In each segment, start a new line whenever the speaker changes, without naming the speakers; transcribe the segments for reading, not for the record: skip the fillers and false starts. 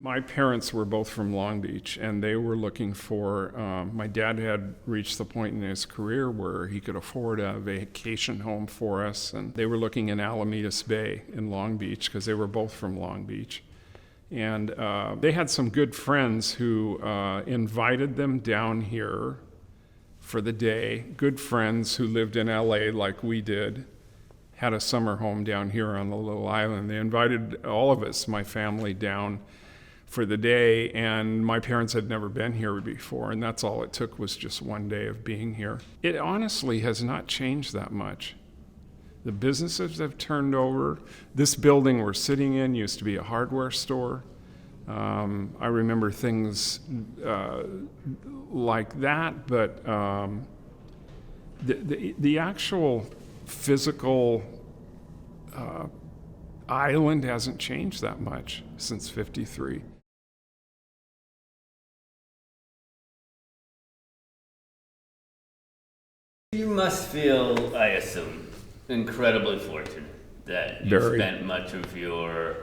My parents were both from Long Beach, and they were looking for, my dad had reached the point in his career where he could afford a vacation home for us, and they were looking in Alamitos Bay in Long Beach because they were both from Long Beach. And they had some good friends who invited them down here for the day, good friends who lived in LA like we did, had a summer home down here on the little island. They invited all of us, my family, down for the day, and my parents had never been here before, and that's all it took was just one day of being here. It honestly has not changed that much. The businesses have turned over. This building we're sitting in used to be a hardware store. I remember things like that, but the actual physical island hasn't changed that much since '53.
You must feel, I assume, incredibly fortunate that you spent much of your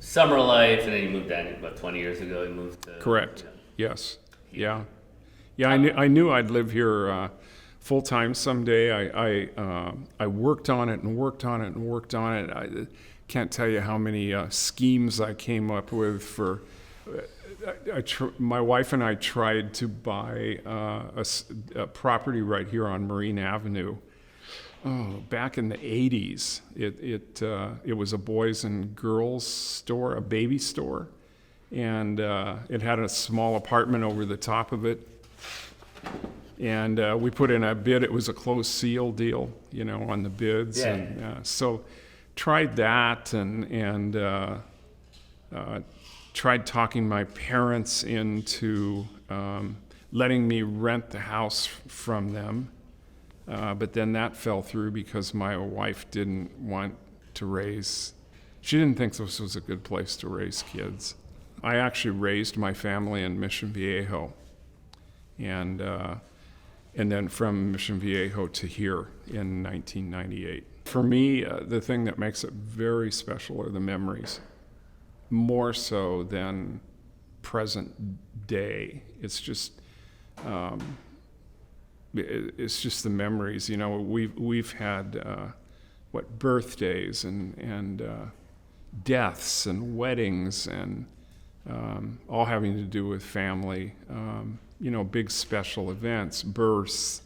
summer life, and then you moved down about 20 years ago. You moved to...
Correct. Yes. Yeah. Yeah, I knew I'd live here full-time someday. I worked on it and worked on it and worked on it. I can't tell you how many schemes I came up with for... my wife and I tried to buy a property right here on Marine Avenue. Oh, back in the '80s, it was a boys and girls store, a baby store, and it had a small apartment over the top of it. And we put in a bid. It was a closed seal deal, on the bids.
Yeah.
And so tried that and tried talking my parents into letting me rent the house from them. But then that fell through because my wife didn't want to she didn't think this was a good place to raise kids. I actually raised my family in Mission Viejo. And then from Mission Viejo to here in 1998. For me, the thing that makes it very special are the memories, more so than present day. It's just the memories. We've had birthdays and deaths and weddings and all having to do with family. Big special events, births,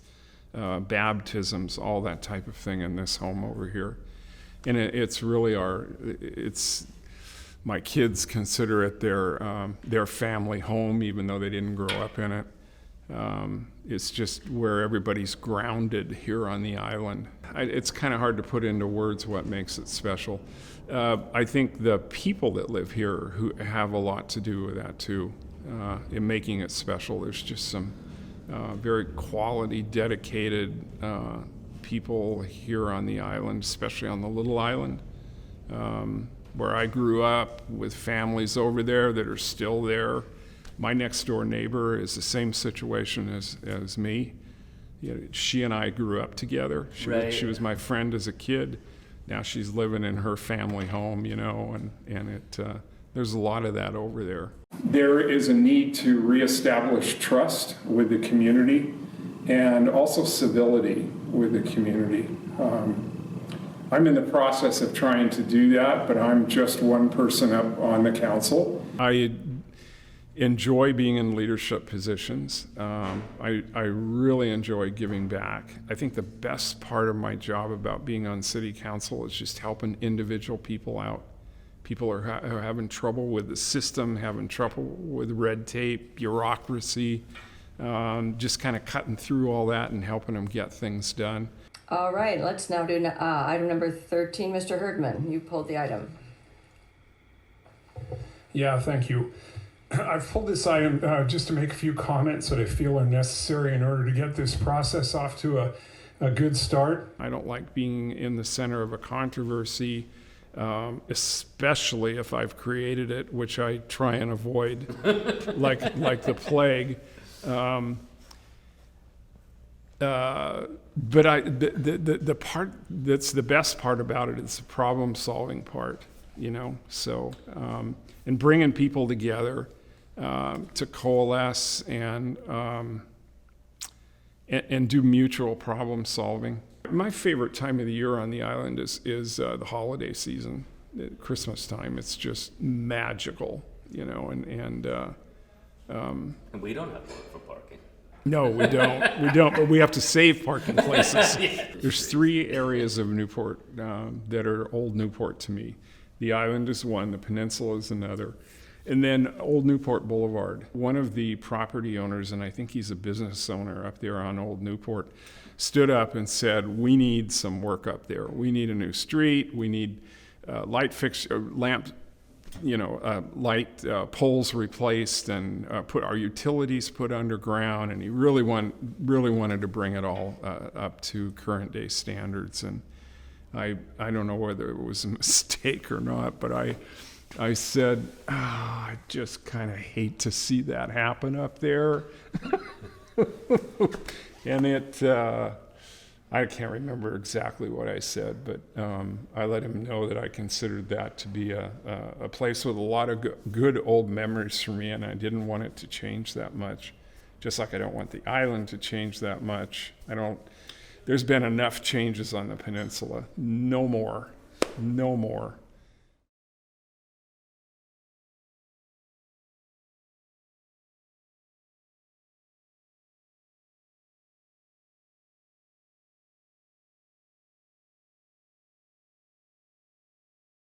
baptisms, all that type of thing in this home over here. And it's really my kids consider it their family home, even though they didn't grow up in it. It's just where everybody's grounded here on the island. It's kind of hard to put into words what makes it special. I think the people that live here who have a lot to do with that too, in making it special. There's just some very quality, dedicated people here on the island, especially on the little island, where I grew up with families over there that are still there. My next door neighbor is the same situation as me. She and I grew up together. She was my friend as a kid. Now she's living in her family home, and there's a lot of that over there. There is a need to reestablish trust with the community and also civility with the community. I'm in the process of trying to do that, but I'm just one person up on the council. I enjoy being in leadership positions. I really enjoy giving back. I think the best part of my job about being on city council is just helping individual people out. People are having trouble with the system, having trouble with red tape, bureaucracy, just kind of cutting through all that and helping them get things done.
All right, let's now do item number 13. Mr. Herdman, you pulled the item.
Yeah, thank you. I've pulled this item just to make a few comments that I feel are necessary in order to get this process off to a good start.
I don't like being in the center of a controversy, especially if I've created it, which I try and avoid like the plague. But the part that's the best part about it is the problem-solving part. So, and bringing people together to coalesce and do mutual problem solving. My favorite time of the year on the island is the holiday season, Christmas time. It's just magical, and
we don't have to look for parking.
no, we don't, but we have to save parking places. There's 3 areas of Newport that are Old Newport to me. The island is one, the peninsula is another. And then Old Newport Boulevard. One of the property owners, and I think he's a business owner up there on Old Newport, stood up and said, we need some work up there. We need a new street. We need light poles replaced and put our utilities put underground. And he really wanted to bring it all up to current day standards. And I don't know whether it was a mistake or not, but I said, I just kind of hate to see that happen up there. And I can't remember exactly what I said, but I let him know that I considered that to be a place with a lot of good old memories for me, and I didn't want it to change that much. Just like I don't want the island to change that much. There's been enough changes on the peninsula. No more.